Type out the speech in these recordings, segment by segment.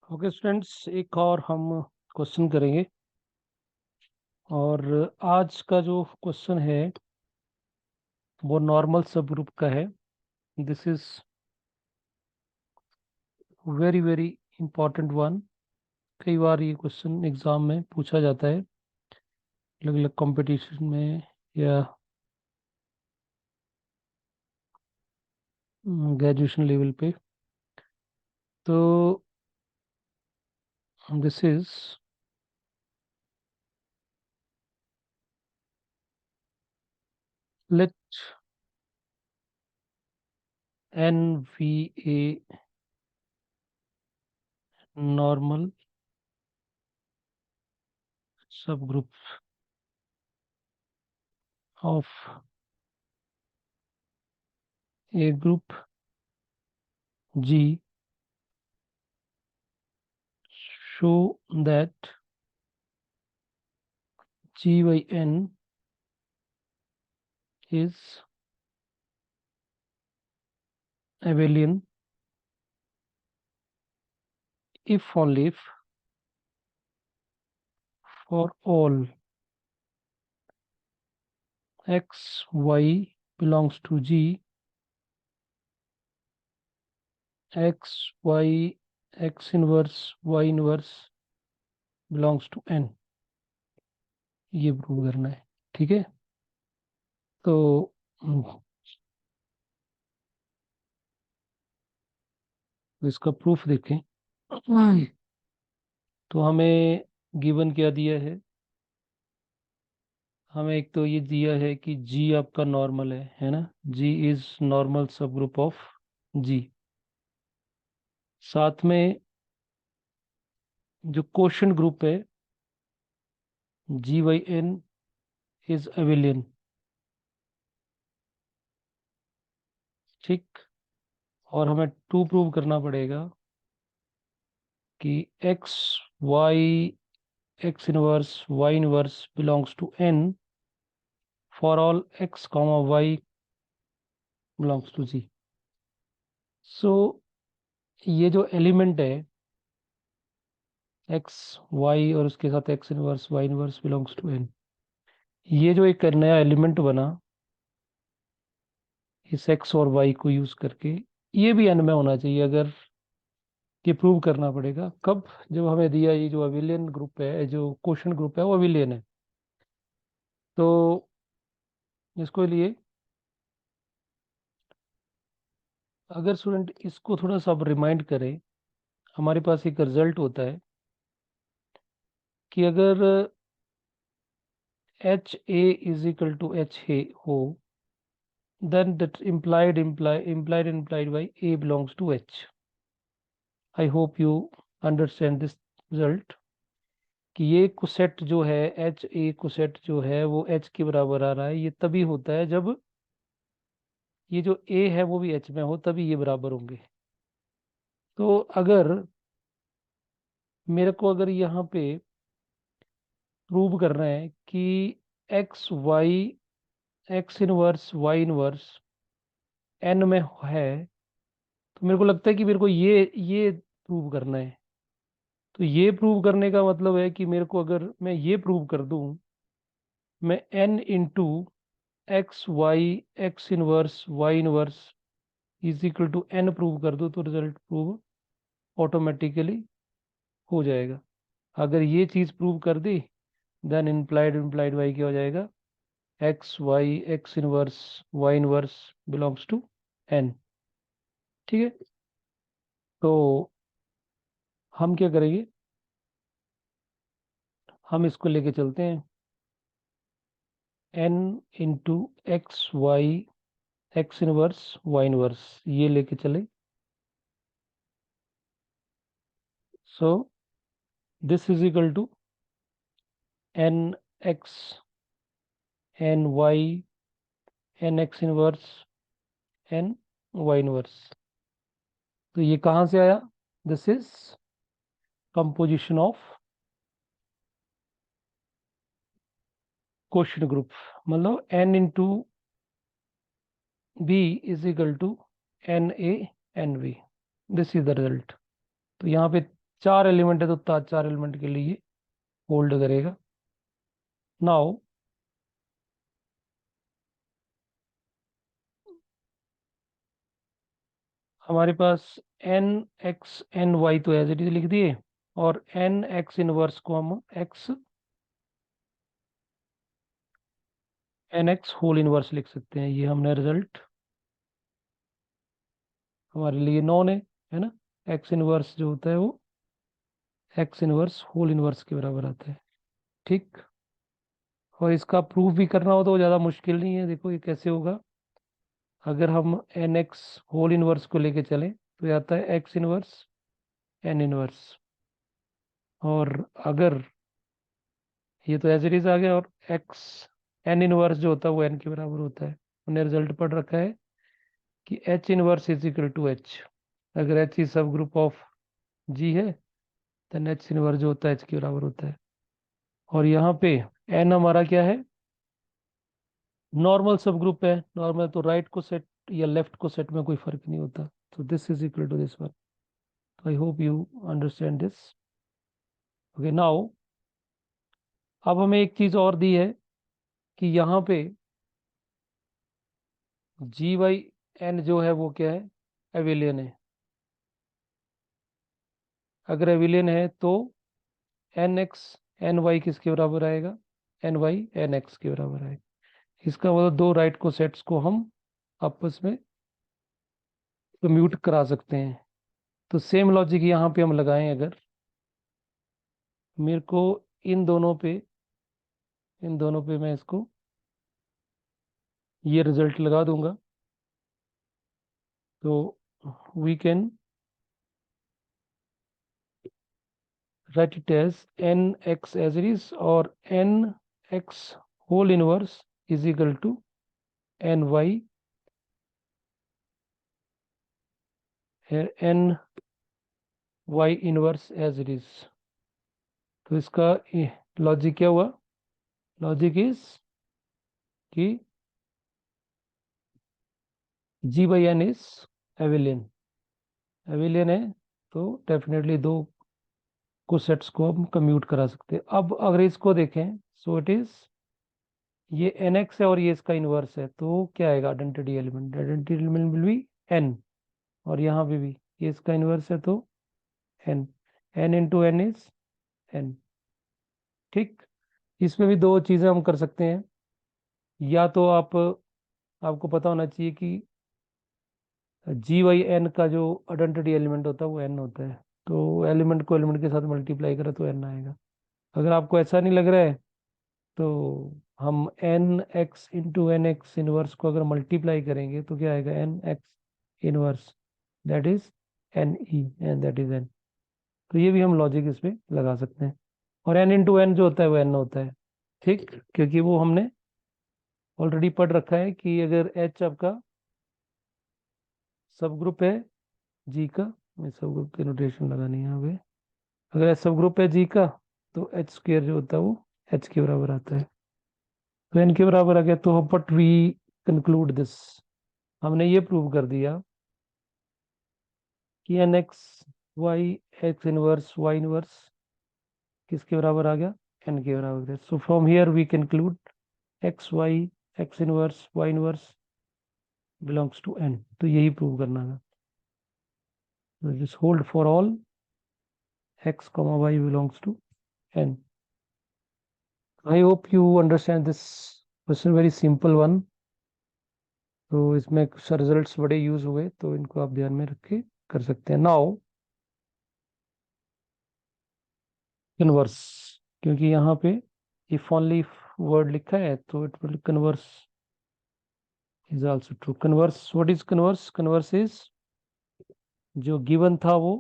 Okay students, एक और हम क्वेश्चन करेंगे। और आज का जो क्वेश्चन है वो नॉर्मल सब ग्रुप का है। This is very very important one. कई बार ये क्वेश्चन एग्जाम में पूछा जाता है, अलग अलग कंपटीशन में या ग्रेजुएशन लेवल पे। तो this is let N be a normal subgroup of a group G show that G by N is abelian if only if for all x, y belongs to G, x, y, x inverse, y inverse belongs to N। ये prove करना है, ठीक है। तो इसका proof देखें। तो हमें गिवन क्या दिया है? हमें एक तो ये दिया है कि G आपका नॉर्मल है ना। G is normal subgroup of G। साथ में जो क्वोशंट ग्रुप है G/N इज एबिलियन, ठीक। और हमें टू प्रूव करना पड़ेगा कि x y x inverse y inverse belongs to n for all x y belongs to g। So ये जो एलिमेंट है x y और उसके साथ x inverse y inverse belongs to n, ये जो एक नया एलिमेंट बना इस x और y को यूज करके, ये भी n में होना चाहिए। अगर ये प्रूव करना पड़ेगा कब? जब हमें दिया ये जो अविलियन ग्रुप है, जो क्वोशंट ग्रुप है वो अविलियन है। तो इसको लिए अगर स्टूडेंट इसको थोड़ा सा अब रिमाइंड करें, हमारे पास एक रिजल्ट होता है कि अगर H a is equal to H a हो, then that implied by a belongs to h। I hope you understand this result कि ये कोसेट जो है एच ए कोसेट जो है वो एच के बराबर आ रहा है। ये तभी होता है जब ये जो ए है वो भी एच में हो, तभी ये बराबर होंगे। तो अगर मेरे को अगर यहाँ पे प्रूव करना है कि x y x inverse y inverse n में है, तो मेरे को लगता है कि मेरे को ये प्रूव करना है। तो ये प्रूव करने का मतलब है कि मेरे को अगर मैं ये प्रूव कर दूं, मैं n into x y x inverse y inverse is equal to n prove कर दूं, तो रिजल्ट प्रूव ऑटोमेटिकली हो जाएगा। अगर ये चीज प्रूव कर दी, देन इम्प्लाइड वाई क्या हो जाएगा? X y x inverse y inverse belongs to n, ठीक है। तो हम क्या करेंगे, हम इसको लेके चलते हैं N into x y x inverse y inverse, ये लेके चले। So this is equal to N x N y N x inverse N y inverse. तो ये कहाँ से आया? This is composition of quotient group, मतलब N into b is equal to N a N b. This is the result. तो यहाँ पे 4 element है तो 4 एलिमेंट के लिए होल्ड करेगा। नाउ हमारे पास एन एक्स एन वाई तो एज इट इज लिख दिए, और एन एक्स इनवर्स को हम x n x whole inverse लिख सकते हैं। ये हमने रिजल्ट हमारे लिए नॉन है ना। एक्स इनवर्स जो होता है वो एक्स इनवर्स होल इनवर्स के बराबर आता है। ठीक। और इसका प्रूफ भी करना हो तो ज़्यादा मुश्किल नहीं है। देखो ये कैसे होगा। अगर हम एन एक्स होल इनवर्स को लेके चलें तो ये आता है एक्स इनवर्स एन इनवर्स। और अगर ये तो एज इट इज आ गया, और एक्स एन इनवर्स जो होता है वो एन के बराबर होता है। हमने रिजल्ट पढ़ रखा है कि h inverse is equal to h. अगर h is subgroup of g है तो एच इनवर्स जो होता है एच के बराबर होता है। और यहाँ पे एन हमारा क्या है, नॉर्मल सब ग्रुप है। नॉर्मल तो राइट को सेट या लेफ्ट को सेट में कोई फर्क नहीं होता। तो this is equal to this one. I hope you understand this. Okay now अब हमें एक चीज और दी है कि यहाँ पे जी बाई एन जो है वो क्या है, एविलियन है। अगर एविलियन है तो एन एक्स एन वाई किसके बराबर आएगा, एन वाई एन एक्स के बराबर आएगा। इसका मतलब दो राइट को सेट्स को हम आपस में कम्यूट करा सकते हैं। तो सेम लॉजिक यहाँ पे हम लगाएं। अगर मेरे को इन दोनों पे मैं इसको ये रिजल्ट लगा दूंगा, तो we can write it as N x as it is, और N x whole inverse is equal to N y N y inverse as it is. तो इसका लॉजिक क्या हुआ, लॉजिक इज कि G by N is abelian. Abelian है तो definitely दो को सेट्स को हम कम्यूट करा सकते हैं। अब अगर इसको देखें सो इट इज ये एन एक्स है और ये इसका इनवर्स है, तो क्या आएगा identity element, identity element will be n. और यहाँ पे भी ये इसका इनवर्स है तो n, n into n is n. ठीक। इसमें भी दो चीज़ें हम कर सकते हैं। या तो आपको पता होना चाहिए कि जी वाई एन का जो आइडेंटिटी एलिमेंट होता है वो एन होता है। तो एलिमेंट को एलिमेंट के साथ मल्टीप्लाई करें तो एन आएगा। अगर आपको ऐसा नहीं लग रहा है तो हम N x into N x inverse को अगर मल्टीप्लाई करेंगे तो क्या आएगा, n x inverse that is n e and that is n. तो ये भी हम लॉजिक इस पे लगा सकते हैं। और एन इंटू एन जो होता है वो एन होता है। ठीक। क्योंकि वो हमने ऑलरेडी पढ़ रखा है कि अगर एच आपका सब ग्रुप है जी का, मैं सब ग्रुप की नोटेशन लगानी है यहाँ पे। अगर एच सब ग्रुप है जी का तो एच स्क्वेयर जो होता है वो एच के बराबर आता है। तो एन के बराबर आ गया। तो बट वी कंक्लूड दिस, हमने ये प्रूव कर दिया कि n x y x inverse y inverse किसके बराबर आ गया, एन के बराबर आ गया। So from here we conclude x y x inverse y inverse belongs to n. तो यही प्रूव करना है। This hold for all x comma y belongs to n. I hope you understand this question, very simple one. तो इसमें कुछ results बड़े use हुए तो इनको आप ध्यान में रख के कर सकते हैं। नाउ कन्वर्स, क्योंकि यहाँ पे इफ ओनली वर्ड लिखा है तो it will converse is also true. Converse, what is converse, converse is जो गिवन था वो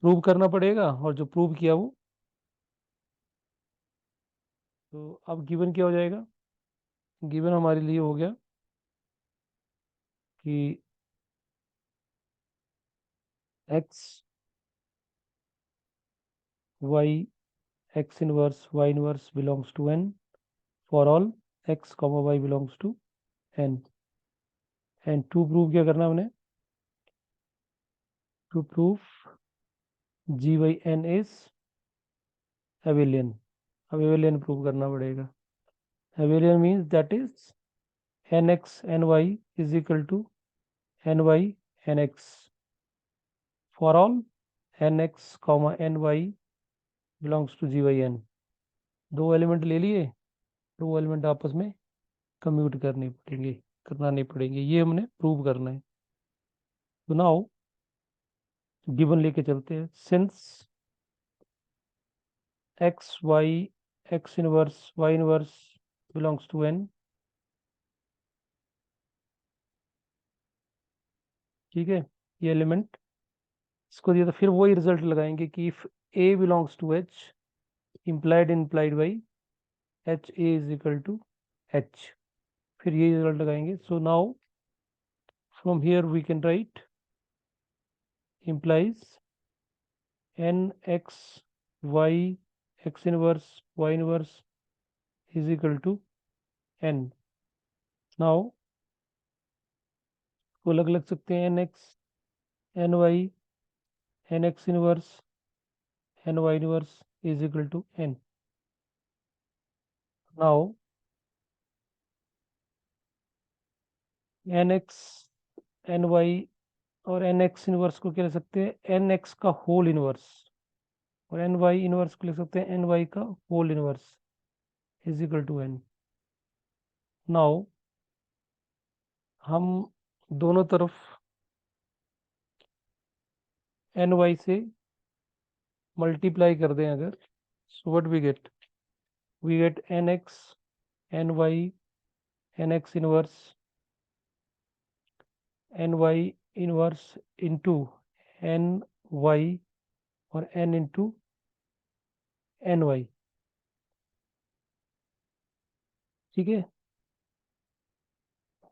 प्रूव करना पड़ेगा, और जो प्रूव किया वो, तो अब गिवन क्या हो जाएगा, गिवन हमारे लिए हो गया कि x y x inverse y inverse belongs to n for all x comma y belongs to n। And to prove क्या करना हमने, to prove GYN is abelian. अब abelian प्रूव करना पड़ेगा. Abelian means that is nx ny is equal to ny nx for all nx comma ny belongs to GYN. दो element ले लिए, दो एलिमेंट आपस में कम्यूट करना नहीं पड़ेंगे, ये हमने प्रूव करना है. तो नाउ गिवन लेके चलते हैं. Since x y x inverse y inverse belongs to n, ठीक है, ये एलिमेंट इसको दिया, तो फिर वही रिजल्ट लगाएंगे कि if a belongs to h implied by h a is equal to h, फिर ये रिजल्ट लगाएंगे. So now from here we can write implies n x y x inverse y inverse is equal to n. Now को अलग लग सकते हैं, n x N y N x inverse N y inverse is equal to n. Now n x N y और N x inverse को क्या लिख सकते हैं, एन एक्स का होल इनवर्स, और एन वाई इनवर्स को लिख सकते हैं एन वाई का whole inverse is equal to n. Now हम दोनों तरफ एन वाई से मल्टीप्लाई कर दें अगर, so what we get N x N y N x inverse N y inverse into N y और एन इंटू एन वाई, ठीक है.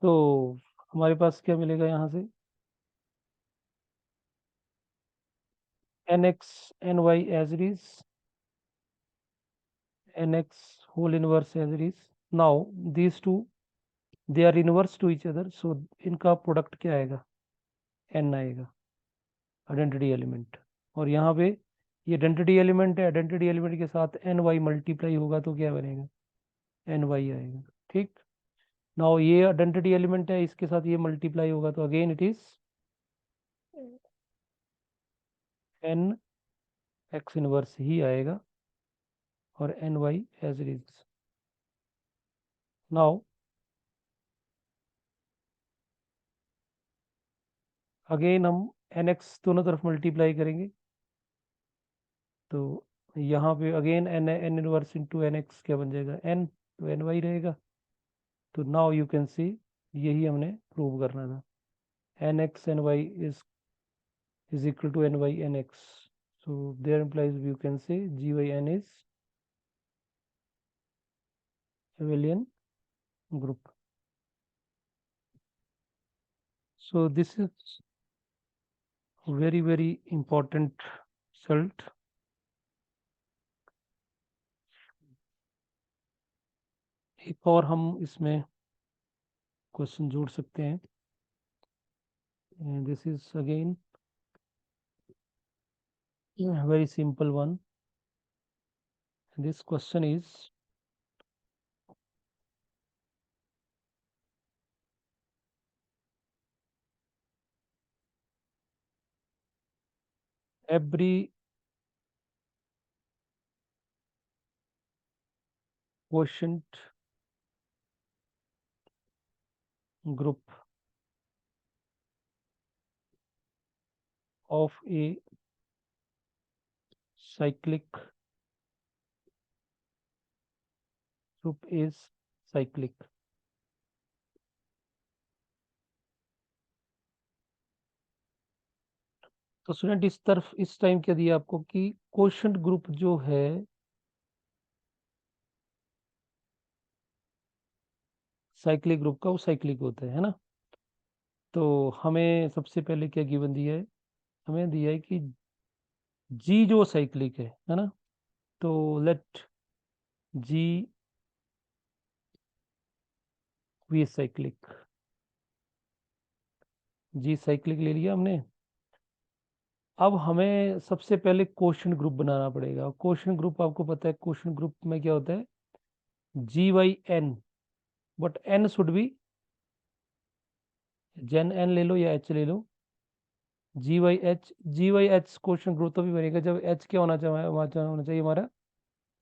तो हमारे पास क्या मिलेगा यहाँ से, N x N y as it is, N x whole inverse as it is. Now these two they are inverse to each other, so इनका प्रोडक्ट क्या आएगा, एन आएगा, आइडेंटिटी एलिमेंट. और यहाँ पे ये आइडेंटिटी एलिमेंट है, आइडेंटिटी एलिमेंट के साथ एन वाई मल्टीप्लाई होगा तो क्या बनेगा, एन वाई आएगा, ठीक. नाउ ये आइडेंटिटी एलिमेंट है, इसके साथ ये मल्टीप्लाई होगा तो again it is N x inverse ही आएगा और N y as it is. Now again हम एन एक्स दोनों तरफ मल्टीप्लाई करेंगे, तो यहाँ पे again N N inverse into N x क्या बन जाएगा, एन, तो एन वाई रहेगा. तो नाउ यू कैन सी यही हमने प्रूव करना था, n x N y is equal to ny nx. So there implies you can say gyn is abelian group. So this is very important result. एक और हम इसमें क्वेश्चन जोड़ सकते हैं. This is again very simple one. This question is every quotient group of a cyclic group is cyclic. तो student इस तरफ इस टाइम क्या दिया आपको कि क्वोशंट ग्रुप जो है साइक्लिक ग्रुप का वो साइक्लिक होता है ना. तो हमें सबसे पहले क्या गिवन दिया है, हमें दिया है कि जी जो साइक्लिक है ना. तो let G be cyclic, G cyclic ले लिया हमने. अब हमें सबसे पहले क्वेश्चन ग्रुप बनाना पड़ेगा। क्वेश्चन ग्रुप आपको पता है, क्वेश्चन ग्रुप में क्या होता है, GYN, but N should be जेन N ले लो या H ले लो, GYH क्वेश्चन ग्रुप तो भी बनेगा जब H क्या होना चाहिए, होना चाहिए हमारा,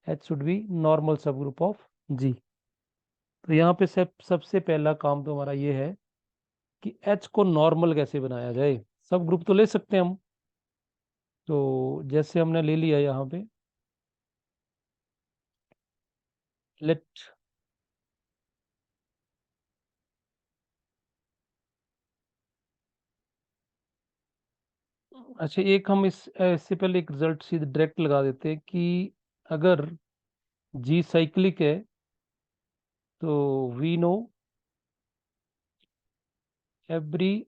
H should be normal subgroup of G। तो यहाँ पे सबसे पहला काम तो हमारा ये है कि H को नॉर्मल कैसे बनाया जाए। सब ग्रुप तो ले सकते हैं हम, तो जैसे हमने ले लिया यहाँ पे, लेट, अच्छा एक हम इससे पहले एक रिजल्ट सीधे डायरेक्ट लगा देते हैं कि अगर G साइक्लिक है तो we know every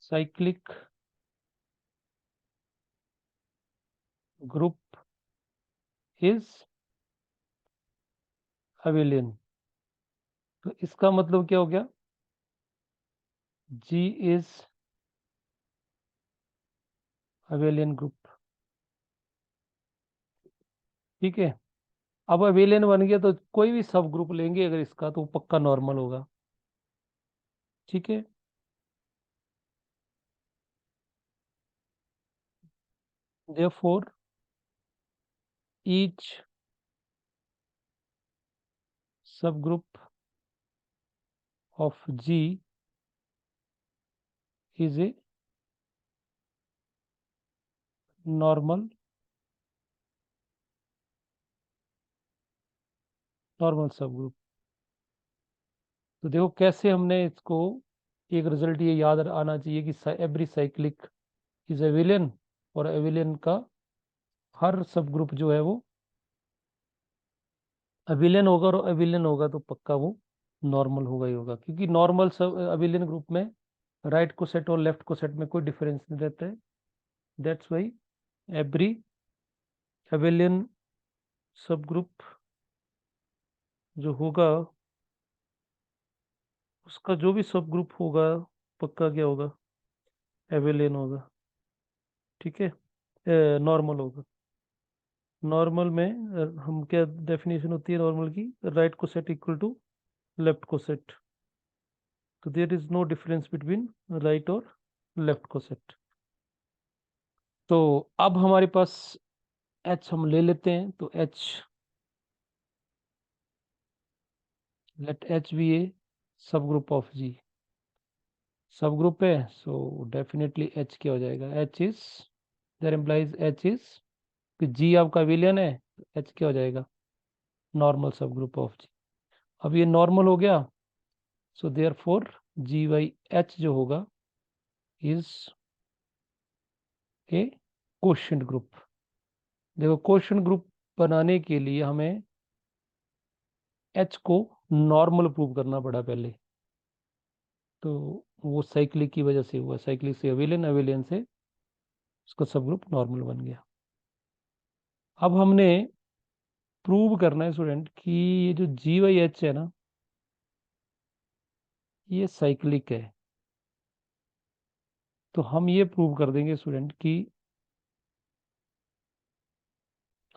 cyclic group is abelian. तो इसका मतलब क्या हो गया, G इज अबेलियन ग्रुप। ठीक है, अब अबेलियन बन गया तो कोई भी सब ग्रुप लेंगे अगर इसका तो पक्का नॉर्मल होगा। ठीक है, therefore each subgroup of G is a normal subgroup. तो देखो कैसे हमने इसको, एक रिजल्ट ये याद आना चाहिए कि एवरी साइक्लिक इज एविलियन, और एविलियन का हर सब ग्रुप जो है वो एविलियन होगा, और एविलियन होगा तो पक्का वो नॉर्मल होगा ही होगा, क्योंकि नॉर्मल सब एविलियन ग्रुप में राइट को सेट और लेफ्ट को सेट में कोई डिफरेंस नहीं रहता है। दैट्स वाई एवरी एविलियन सब ग्रुप जो होगा, उसका जो भी सब ग्रुप होगा पक्का क्या होगा, एविलियन होगा। ठीक है, नॉर्मल होगा। नॉर्मल में हम क्या डेफिनेशन होती है नॉर्मल की, right coset equal to left coset. तो there is no difference between right और लेफ्ट को सेट। तो अब हमारे पास H हम ले लेते हैं, तो H, let H be a subgroup of G। Subgroup है, सो डेफिनेटली H क्या हो जाएगा, H is, there implies H is, कि G आपका विलियन है, H क्या हो जाएगा, normal subgroup of G। अब ये नॉर्मल हो गया, सो देयर फोर GYH जो होगा इज ए क्वोशिएंट ग्रुप। देखो क्वोशिएंट ग्रुप बनाने के लिए हमें H को नॉर्मल प्रूव करना पड़ा पहले, तो वो साइक्लिक की वजह से हुआ, साइक्लिक से अविलियन, अविलियन से उसका सब ग्रुप नॉर्मल बन गया। अब हमने प्रूव करना है स्टूडेंट कि ये जो GYH है ना, ये साइक्लिक है। तो हम ये प्रूव कर देंगे स्टूडेंट कि,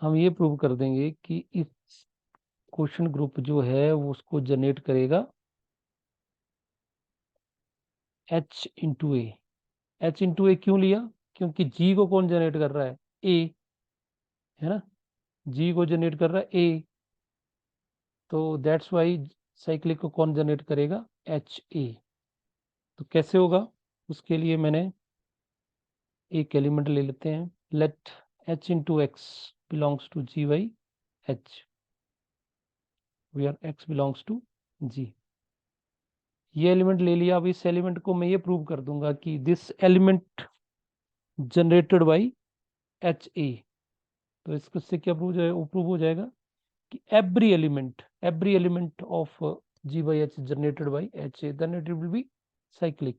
हम ये प्रूव कर देंगे कि इस क्वेश्चन ग्रुप जो है वो उसको जनरेट करेगा H इंटू ए। H इंटू ए क्यों लिया, क्योंकि G को कौन जनरेट कर रहा है, A, है ना, G को जनरेट कर रहा है A, तो दैट्स वाई साइक्लिक को कौन जनरेट करेगा, HA। तो कैसे होगा, उसके लिए मैंने एक एलिमेंट ले लेते हैं, let H into x belongs to GYH, where X belongs to G। ये एलिमेंट ले लिया। अब इस एलिमेंट को मैं ये प्रूव कर दूंगा कि this element generated by HA। तो इसको से क्या प्रूव जाएगा, प्रूव हो जाएगा कि every element of G by H generated by HA, then it will be cyclic।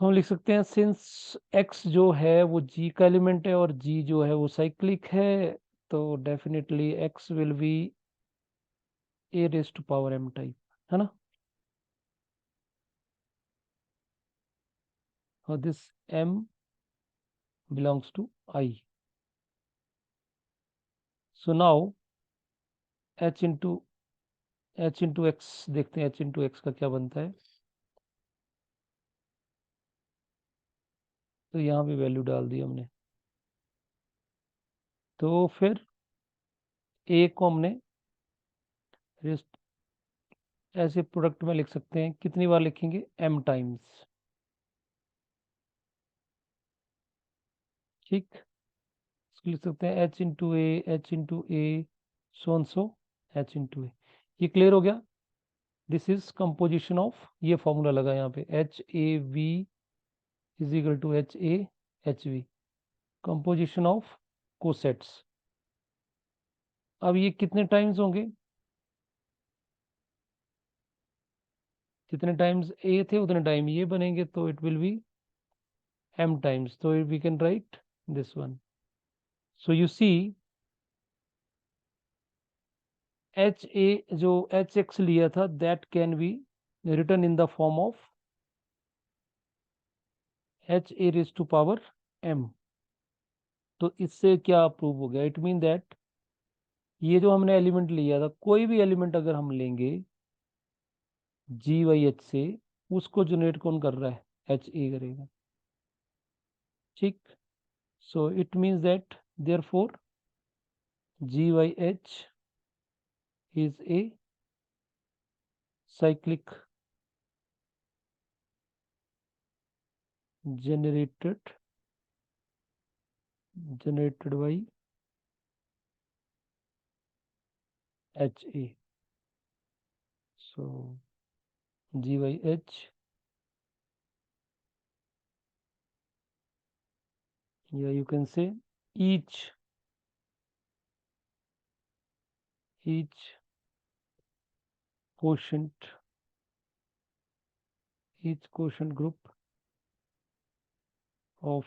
तो हम लिख सकते हैं सिंस X जो है वो G का एलिमेंट है और G जो है वो साइक्लिक है, तो definitely X will be A raise to power M type, है ना। और this m belongs to I. So now h into x देखते हैं h into x का क्या बनता है। तो यहाँ पे वैल्यू डाल दी हमने, तो फिर a को हमने ऐसे प्रोडक्ट में लिख सकते हैं, कितनी बार लिखेंगे, m टाइम्स। ठीक, इसको लिख सकते हैं h into a so h into a. ये क्लियर हो गया। दिस इज कंपोजिशन ऑफ, ये फॉर्मूला लगा यहाँ पे, h a v is equal to H a h v, composition of cosets. अब ये कितने टाइम्स होंगे, जितने टाइम्स ए थे उतने टाइम ये बनेंगे, तो it will be m times. तो we can write this one. So you see H a जो एच एक्स लिया था, that can be written in the form of H a raise to power m। तो इससे क्या prove हो गया, it mean that ये जो हमने एलिमेंट लिया था, कोई भी एलिमेंट अगर हम लेंगे जी वाई एच से, उसको जनरेट कौन कर रहा है, एच ए करेगा। ठीक, so it means that therefore G y h is a cyclic generated by HA. So GYH, yeah, you can say each quotient group of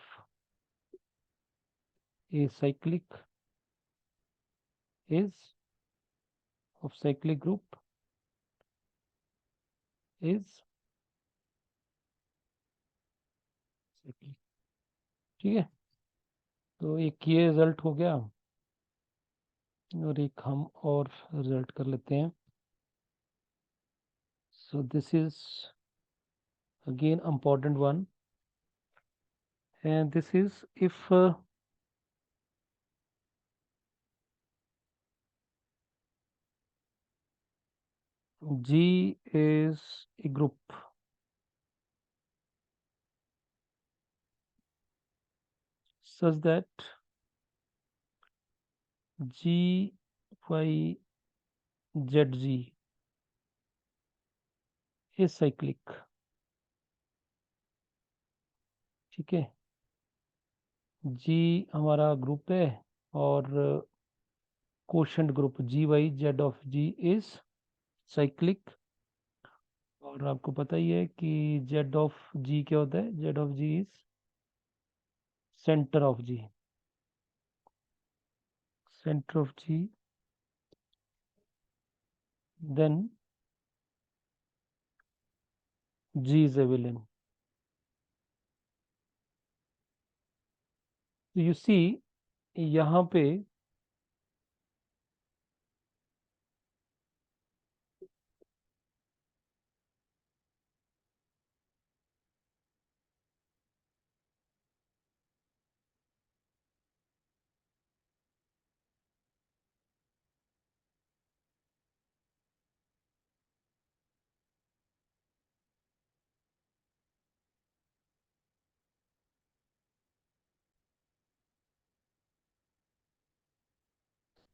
a cyclic is of cyclic group is cyclic। ठीक है, तो एक ये result हो गया, और एक हम और रिजल्ट कर लेते हैं। So this is again important one, and this is if G is a group such that G Y Z G is cyclic। ठीक है, G हमारा ग्रुप है, और quotient group G y z of G is cyclic. और आपको पता ही है कि जेड ऑफ जी क्या होता है, z of G is centre of G, centre of G, then G is abelian. तो यू सी यहाँ पे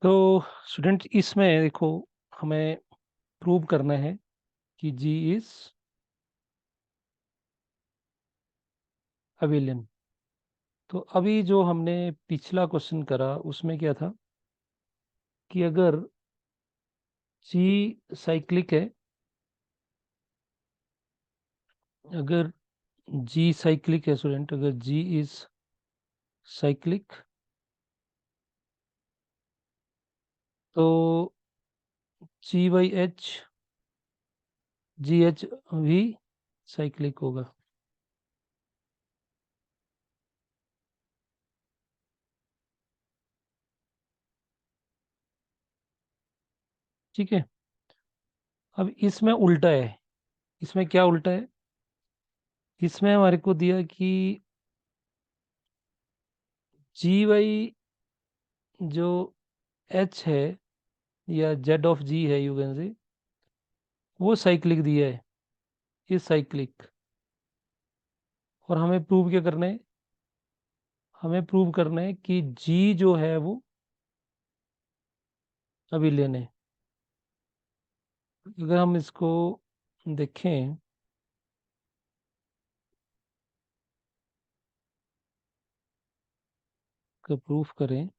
तो स्टूडेंट इसमें देखो, हमें प्रूव करना है कि जी इज अवेलियन। तो अभी जो हमने पिछला क्वेश्चन करा उसमें क्या था कि अगर जी साइक्लिक है, अगर जी साइक्लिक है स्टूडेंट, अगर जी इज साइक्लिक, तो जी वाई एच जी एच भी साइक्लिक होगा। ठीक है। अब इसमें उल्टा है, इसमें क्या उल्टा है, इसमें हमारे को दिया कि जी वाई जो एच है या जेड ऑफ जी है, यू कैन से, वो साइक्लिक दिया है, ये साइक्लिक। और हमें प्रूव क्या करना है, हमें प्रूव करना है कि जी जो है वो अभिलयन है। अगर हम इसको देखें, का प्रूफ करें,